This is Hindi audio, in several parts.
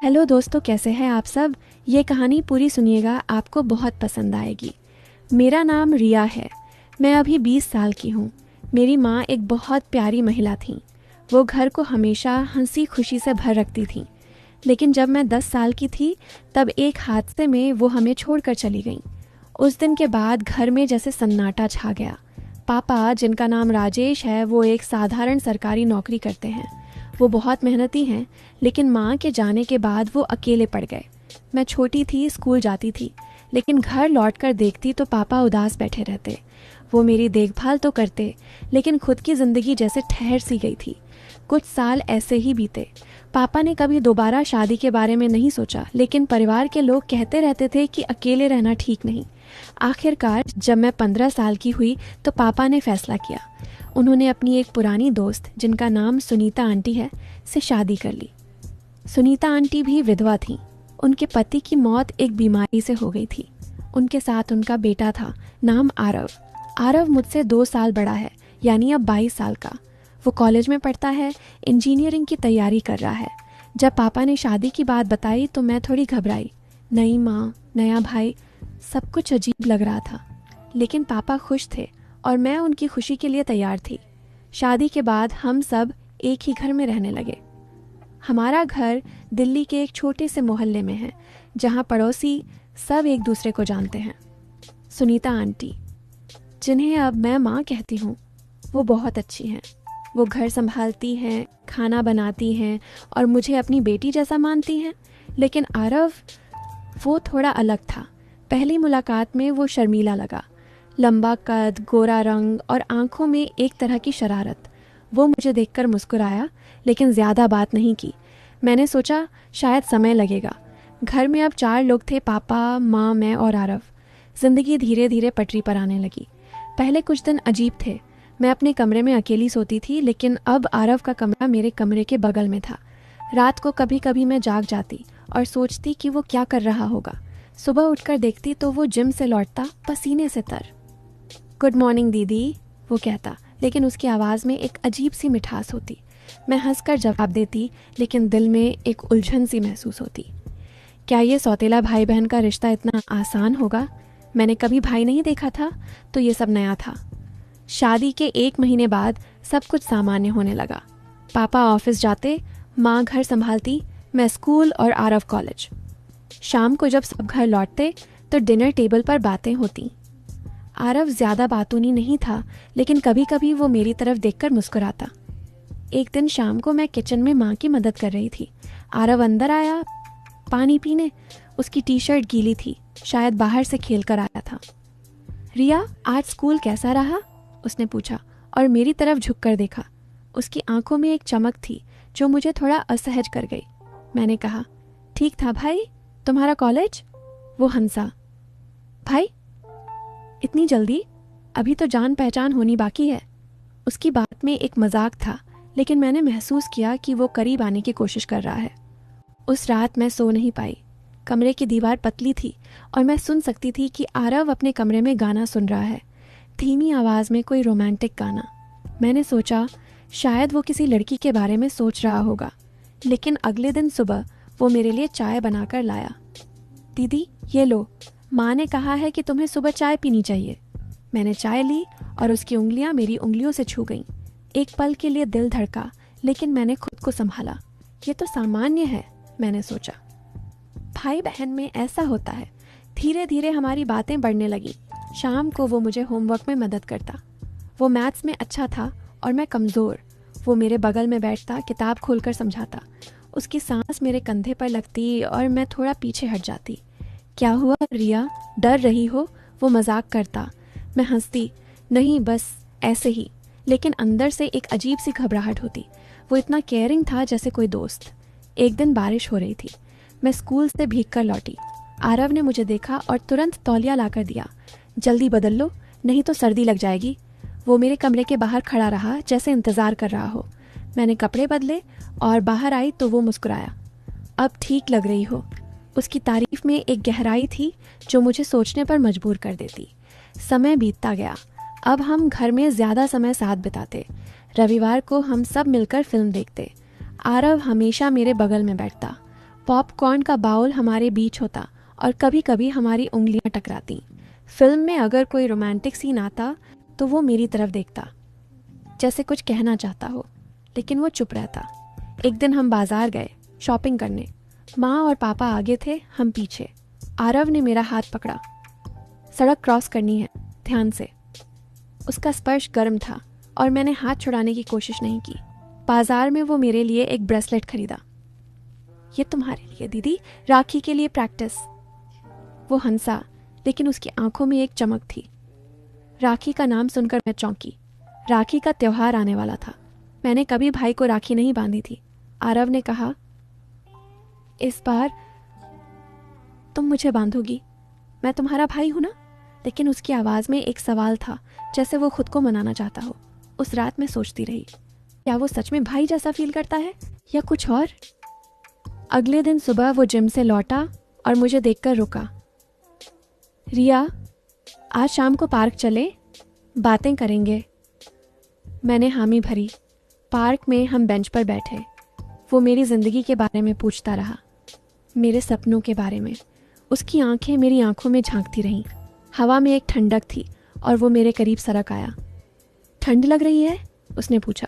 हेलो दोस्तों, कैसे हैं आप सब। ये कहानी पूरी सुनिएगा, आपको बहुत पसंद आएगी। मेरा नाम रिया है। मैं अभी 20 साल की हूँ। मेरी माँ एक बहुत प्यारी महिला थी। वो घर को हमेशा हंसी खुशी से भर रखती थी। लेकिन जब मैं 10 साल की थी तब एक हादसे में वो हमें छोड़कर चली गई। उस दिन के बाद घर में जैसे सन्नाटा छा गया। पापा, जिनका नाम राजेश है, वो एक साधारण सरकारी नौकरी करते हैं। वो बहुत मेहनती हैं, लेकिन माँ के जाने के बाद वो अकेले पड़ गए। मैं छोटी थी, स्कूल जाती थी, लेकिन घर लौटकर देखती तो पापा उदास बैठे रहते। वो मेरी देखभाल तो करते, लेकिन खुद की ज़िंदगी जैसे ठहर सी गई थी। कुछ साल ऐसे ही बीते। पापा ने कभी दोबारा शादी के बारे में नहीं सोचा, लेकिन परिवार के लोग कहते रहते थे कि अकेले रहना ठीक नहीं। आखिरकार जब मैं 15 साल की हुई तो पापा ने फैसला किया। उन्होंने अपनी एक पुरानी दोस्त, जिनका नाम सुनीता आंटी है, से शादी कर ली। सुनीता आंटी भी विधवा थीं। उनके पति की मौत एक बीमारी से हो गई थी। उनके साथ उनका बेटा था, नाम आरव। आरव मुझसे 2 साल बड़ा है, यानी अब 22 साल का। वो कॉलेज में पढ़ता है, इंजीनियरिंग की तैयारी कर रहा है। जब पापा ने शादी की बात बताई तो मैं थोड़ी घबराई। नई माँ, नया भाई, सब कुछ अजीब लग रहा था। लेकिन पापा खुश थे और मैं उनकी खुशी के लिए तैयार थी। शादी के बाद हम सब एक ही घर में रहने लगे। हमारा घर दिल्ली के एक छोटे से मोहल्ले में है, जहाँ पड़ोसी सब एक दूसरे को जानते हैं। सुनीता आंटी, जिन्हें अब मैं माँ कहती हूँ, वो बहुत अच्छी हैं। वो घर संभालती हैं, खाना बनाती हैं और मुझे अपनी बेटी जैसा मानती हैं। लेकिन आरव, वो थोड़ा अलग था। पहली मुलाकात में वो शर्मीला लगा। लंबा कद, गोरा रंग और आंखों में एक तरह की शरारत। वो मुझे देखकर मुस्कुराया, लेकिन ज़्यादा बात नहीं की। मैंने सोचा शायद समय लगेगा। घर में अब 4 लोग थे, पापा, माँ, मैं और आरव। ज़िंदगी धीरे धीरे पटरी पर आने लगी। पहले कुछ दिन अजीब थे। मैं अपने कमरे में अकेली सोती थी, लेकिन अब आरव का कमरा मेरे कमरे के बगल में था। रात को कभी कभी मैं जाग जाती और सोचती कि वो क्या कर रहा होगा। सुबह उठकर देखती तो वो जिम से लौटता, पसीने से तर। गुड मॉर्निंग दीदी, वो कहता, लेकिन उसकी आवाज़ में एक अजीब सी मिठास होती। मैं हंसकर जवाब देती, लेकिन दिल में एक उलझन सी महसूस होती। क्या ये सौतेला भाई बहन का रिश्ता इतना आसान होगा? मैंने कभी भाई नहीं देखा था, तो ये सब नया था। शादी के 1 महीने बाद सब कुछ सामान्य होने लगा। पापा ऑफिस जाते, माँ घर संभालती, मैं स्कूल और आरव कॉलेज। शाम को जब सब घर लौटते तो डिनर टेबल पर बातें होती। आरव ज़्यादा बातूनी नहीं था, लेकिन कभी कभी वो मेरी तरफ देखकर मुस्कुराता। एक दिन शाम को मैं किचन में माँ की मदद कर रही थी। आरव अंदर आया पानी पीने। उसकी टी शर्ट गीली थी, शायद बाहर से खेल कर आया था। रिया, आज स्कूल कैसा रहा? उसने पूछा और मेरी तरफ झुककर देखा। उसकी आंखों में एक चमक थी जो मुझे थोड़ा असहज कर गई। मैंने कहा, ठीक था भाई। तुम्हारा कॉलेज? वो हंसा। भाई, इतनी जल्दी? अभी तो जान पहचान होनी बाकी है। उसकी बात में एक मजाक था, लेकिन मैंने महसूस किया कि वो करीब आने की कोशिश कर रहा है। उस रात मैं सो नहीं पाई। कमरे की दीवार पतली थी और मैं सुन सकती थी कि आरव अपने कमरे में गाना सुन रहा है, धीमी आवाज़ में कोई रोमांटिक गाना। मैंने सोचा शायद वो किसी लड़की के बारे में सोच रहा होगा। लेकिन अगले दिन सुबह वो मेरे लिए चाय बनाकर लाया। दीदी, ये लो, माँ ने कहा है कि तुम्हें सुबह चाय पीनी चाहिए। मैंने चाय ली और उसकी उंगलियां मेरी उंगलियों से छू गईं। एक पल के लिए दिल धड़का, लेकिन मैंने खुद को संभाला। ये तो सामान्य है, मैंने सोचा। भाई बहन में ऐसा होता है। धीरे धीरे हमारी बातें बढ़ने लगी। शाम को वो मुझे होमवर्क में मदद करता। वो मैथ्स में अच्छा था और मैं कमज़ोर। वो मेरे बगल में बैठता, किताब खोलकर समझाता। उसकी सांस मेरे कंधे पर लगती और मैं थोड़ा पीछे हट जाती। क्या हुआ रिया, डर रही हो? वो मजाक करता। मैं हंसती, नहीं बस ऐसे ही। लेकिन अंदर से एक अजीब सी घबराहट होती। वो इतना केयरिंग था जैसे कोई दोस्त। एक दिन बारिश हो रही थी। मैं स्कूल से भीग कर लौटी। आरव ने मुझे देखा और तुरंत तौलिया लाकर दिया। जल्दी बदल लो, नहीं तो सर्दी लग जाएगी। वो मेरे कमरे के बाहर खड़ा रहा, जैसे इंतज़ार कर रहा हो। मैंने कपड़े बदले और बाहर आई तो वो मुस्कुराया। अब ठीक लग रही हो। उसकी तारीफ में एक गहराई थी जो मुझे सोचने पर मजबूर कर देती। समय बीतता गया। अब हम घर में ज़्यादा समय साथ बिताते। रविवार को हम सब मिलकर फिल्म देखते। आरव हमेशा मेरे बगल में बैठता। पॉपकॉर्न का बाउल हमारे बीच होता और कभी कभी हमारी उंगलियां टकराती। फिल्म में अगर कोई रोमांटिक सीन आता तो वो मेरी तरफ देखता, जैसे कुछ कहना चाहता हो, लेकिन वो चुप रहता। एक दिन हम बाजार गए शॉपिंग करने। माँ और पापा आगे थे, हम पीछे। आरव ने मेरा हाथ पकड़ा। सड़क क्रॉस करनी है, ध्यान से। उसका स्पर्श गर्म था और मैंने हाथ छुड़ाने की कोशिश नहीं की। बाजार में वो मेरे लिए एक ब्रेसलेट खरीदा। ये तुम्हारे लिए दीदी, राखी के लिए प्रैक्टिस। वो हंसा, लेकिन उसकी आंखों में एक चमक थी। राखी का नाम सुनकर मैं चौंकी। राखी का त्योहार आने वाला था। मैंने कभी भाई को राखी नहीं बांधी थी। आरव ने कहा, इस बार तुम मुझे बांधोगी? मैं तुम्हारा भाई हूं ना? लेकिन उसकी आवाज में एक सवाल था, जैसे वो खुद को मनाना चाहता हो। उस रात मैं सोचती रही, क्या वो सच में भाई जैसा फील करता है या कुछ और? अगले दिन सुबह वो जिम से लौटा और मुझे देखकर रुका। रिया, आज शाम को पार्क चले, बातें करेंगे। मैंने हामी भरी। पार्क में हम बेंच पर बैठे। वो मेरी जिंदगी के बारे में पूछता रहा, मेरे सपनों के बारे में। उसकी आंखें मेरी आंखों में झांकती रहीं। हवा में एक ठंडक थी और वो मेरे करीब सरक आया। ठंड लग रही है? उसने पूछा।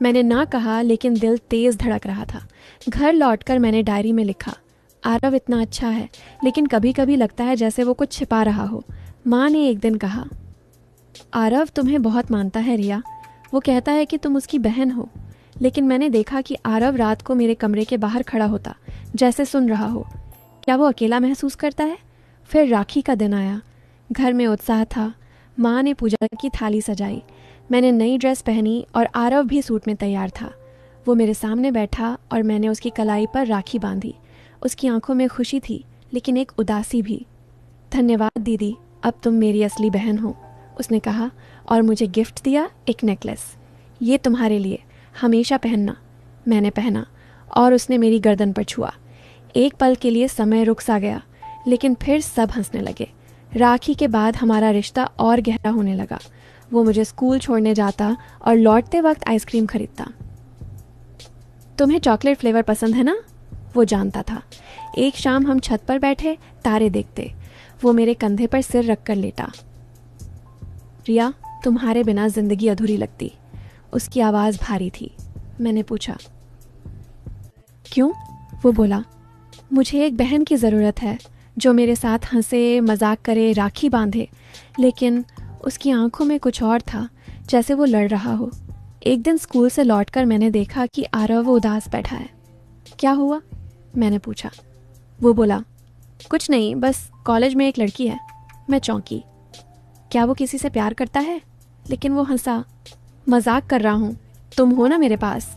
मैंने ना कहा, लेकिन दिल तेज धड़क रहा था। घर लौटकर मैंने डायरी में लिखा, आरव इतना अच्छा है, लेकिन कभी कभी लगता है जैसे वो कुछ छिपा रहा हो। माँ ने एक दिन कहा, आरव तुम्हें बहुत मानता है रिया। वो कहता है कि तुम उसकी बहन हो। लेकिन मैंने देखा कि आरव रात को मेरे कमरे के बाहर खड़ा होता, जैसे सुन रहा हो। क्या वो अकेला महसूस करता है? फिर राखी का दिन आया। घर में उत्साह था। माँ ने पूजा की थाली सजाई। मैंने नई ड्रेस पहनी और आरव भी सूट में तैयार था। वो मेरे सामने बैठा और मैंने उसकी कलाई पर राखी बांधी। उसकी आंखों में खुशी थी, लेकिन एक उदासी भी। धन्यवाद दीदी, अब तुम मेरी असली बहन हो, उसने कहा और मुझे गिफ्ट दिया, एक नेकलेस। ये तुम्हारे लिए, हमेशा पहनना। मैंने पहना और उसने मेरी गर्दन पर छुआ। एक पल के लिए समय रुक सा गया, लेकिन फिर सब हंसने लगे। राखी के बाद हमारा रिश्ता और गहरा होने लगा। वो मुझे स्कूल छोड़ने जाता और लौटते वक्त आइसक्रीम खरीदता। तुम्हें चॉकलेट फ्लेवर पसंद है ना? वो जानता था। एक शाम हम छत पर बैठे तारे देखते। वो मेरे कंधे पर सिर रखकर लेटा। रिया, तुम्हारे बिना जिंदगी अधूरी लगती। उसकी आवाज़ भारी थी। मैंने पूछा, क्यों? वो बोला, मुझे एक बहन की ज़रूरत है जो मेरे साथ हंसे, मजाक करे, राखी बांधे। लेकिन उसकी आंखों में कुछ और था, जैसे वो लड़ रहा हो। एक दिन स्कूल से लौटकर मैंने देखा कि आरव उदास बैठा है। क्या हुआ? मैंने पूछा। वो बोला, कुछ नहीं, बस कॉलेज में एक लड़की है। मैं चौंकी। क्या वो किसी से प्यार करता है? लेकिन वो हंसा। मजाक कर रहा हूँ, तुम हो ना मेरे पास।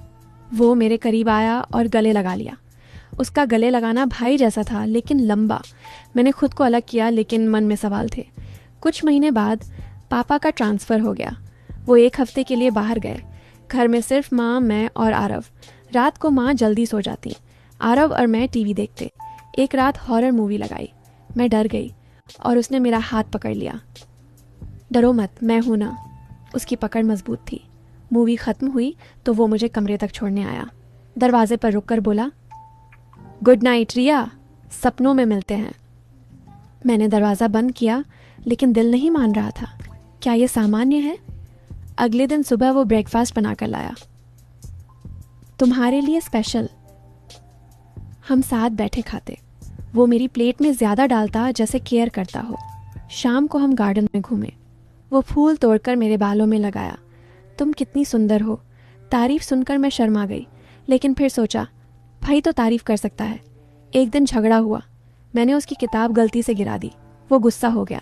वो मेरे करीब आया और गले लगा लिया। उसका गले लगाना भाई जैसा था, लेकिन लंबा। मैंने खुद को अलग किया, लेकिन मन में सवाल थे। कुछ महीने बाद पापा का ट्रांसफ़र हो गया। वो एक हफ्ते के लिए बाहर गए। घर में सिर्फ माँ, मैं और आरव। रात को माँ जल्दी सो जाती। आरव और मैं टीवी देखते। एक रात हॉरर मूवी लगाई। मैं डर गई और उसने मेरा हाथ पकड़ लिया। डरो मत, मैं हूं ना। उसकी पकड़ मजबूत थी। मूवी ख़त्म हुई तो वो मुझे कमरे तक छोड़ने आया। दरवाजे पर रुककर बोला, गुड नाइट रिया, सपनों में मिलते हैं। मैंने दरवाज़ा बंद किया, लेकिन दिल नहीं मान रहा था। क्या ये सामान्य है? अगले दिन सुबह वो ब्रेकफास्ट बनाकर लाया, तुम्हारे लिए स्पेशल। हम साथ बैठे खाते। वो मेरी प्लेट में ज़्यादा डालता, जैसे केयर करता हो। शाम को हम गार्डन में घूमे। वो फूल तोड़कर मेरे बालों में लगाया। तुम कितनी सुंदर हो। तारीफ सुनकर मैं शर्मा गई, लेकिन फिर सोचा, भाई तो तारीफ कर सकता है। एक दिन झगड़ा हुआ। मैंने उसकी किताब गलती से गिरा दी। वो गुस्सा हो गया।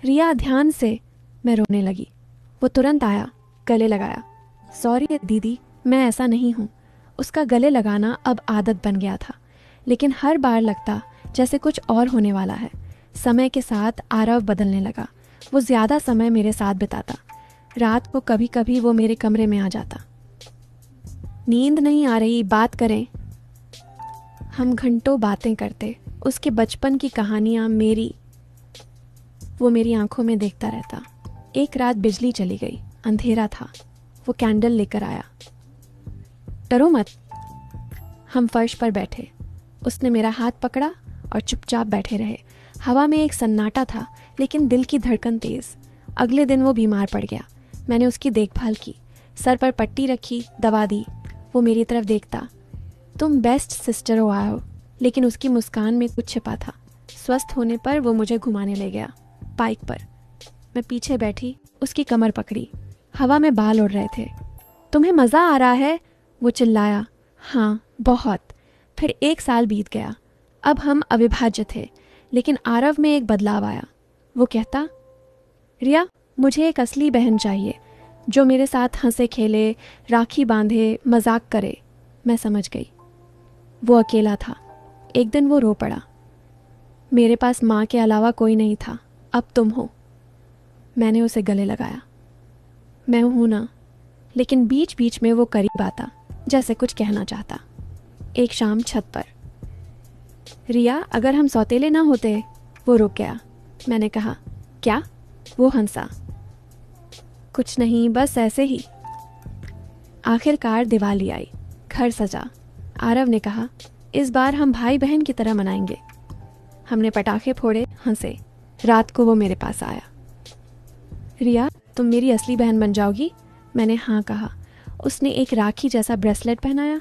रिया, ध्यान से। मैं रोने लगी। वो तुरंत आया, गले लगाया। सॉरी दीदी, मैं ऐसा नहीं हूँ। उसका गले लगाना अब आदत बन गया था, लेकिन हर बार लगता जैसे कुछ और होने वाला है। समय के साथ आरव बदलने लगा। वो ज़्यादा समय मेरे साथ बिताता। रात को कभी कभी वो मेरे कमरे में आ जाता। नींद नहीं आ रही, बात करें। हम घंटों बातें करते। उसके बचपन की कहानियाँ मेरी। वो मेरी आंखों में देखता रहता। एक रात बिजली चली गई, अंधेरा था। वो कैंडल लेकर आया। डरो मत। हम फर्श पर बैठे। उसने मेरा हाथ पकड़ा और चुपचाप बैठे रहे। हवा में एक सन्नाटा था, लेकिन दिल की धड़कन तेज। अगले दिन वो बीमार पड़ गया। मैंने उसकी देखभाल की, सर पर पट्टी रखी, दवा दी। वो मेरी तरफ देखता, तुम बेस्ट सिस्टर हो आओ। लेकिन उसकी मुस्कान में कुछ छिपा था। स्वस्थ होने पर वो मुझे घुमाने ले गया, बाइक पर। मैं पीछे बैठी, उसकी कमर पकड़ी। हवा में बाल उड़ रहे थे। तुम्हें मज़ा आ रहा है? वो चिल्लाया। हाँ, बहुत। फिर 1 साल बीत गया। अब हम अविभाज्य थे, लेकिन आरव में एक बदलाव आया। वो कहता, रिया, मुझे एक असली बहन चाहिए, जो मेरे साथ हंसे खेले, राखी बांधे, मजाक करे। मैं समझ गई। वो अकेला था। एक दिन वो रो पड़ा। मेरे पास माँ के अलावा कोई नहीं था, अब तुम हो। मैंने उसे गले लगाया। मैं हूं ना। लेकिन बीच बीच में वो करीब आता, जैसे कुछ कहना चाहता। एक शाम छत पर, रिया, अगर हम सौतेले ना होते। वो रुक गया। मैंने कहा, क्या? वो हंसा। कुछ नहीं, बस ऐसे ही। आखिरकार दिवाली आई, घर सजा। आरव ने कहा, इस बार हम भाई बहन की तरह मनाएंगे। हमने पटाखे फोड़े, हंसे। रात को वो मेरे पास आया। रिया, तुम मेरी असली बहन बन जाओगी? मैंने हाँ कहा। उसने एक राखी जैसा ब्रेसलेट पहनाया।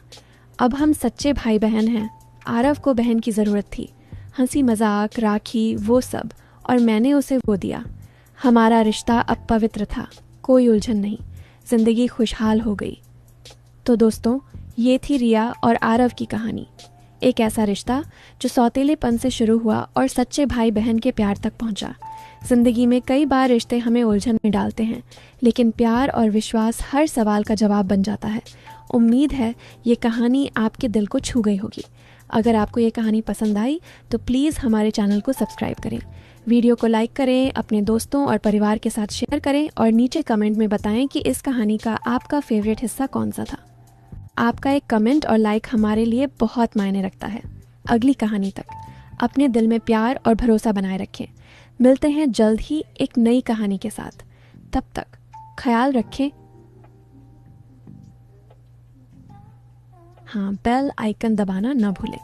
अब हम सच्चे भाई बहन हैं। आरव को बहन की ज़रूरत थी। हंसी मजाक, राखी, वो सब। और मैंने उसे वो दिया। हमारा रिश्ता अब पवित्र था, कोई उलझन नहीं। जिंदगी खुशहाल हो गई। तो दोस्तों, ये थी रिया और आरव की कहानी। एक ऐसा रिश्ता जो सौतेलेपन से शुरू हुआ और सच्चे भाई बहन के प्यार तक पहुंचा। जिंदगी में कई बार रिश्ते हमें उलझन में डालते हैं, लेकिन प्यार और विश्वास हर सवाल का जवाब बन जाता है। उम्मीद है ये कहानी आपके दिल को छू गई होगी। अगर आपको ये कहानी पसंद आई तो प्लीज़ हमारे चैनल को सब्सक्राइब करें, वीडियो को लाइक करें, अपने दोस्तों और परिवार के साथ शेयर करें और नीचे कमेंट में बताएं कि इस कहानी का आपका फेवरेट हिस्सा कौन सा था। आपका एक कमेंट और लाइक हमारे लिए बहुत मायने रखता है। अगली कहानी तक अपने दिल में प्यार और भरोसा बनाए रखें। मिलते हैं जल्द ही एक नई कहानी के साथ। तब तक ख्याल रखें। हाँ, बेल आइकन दबाना ना भूलें।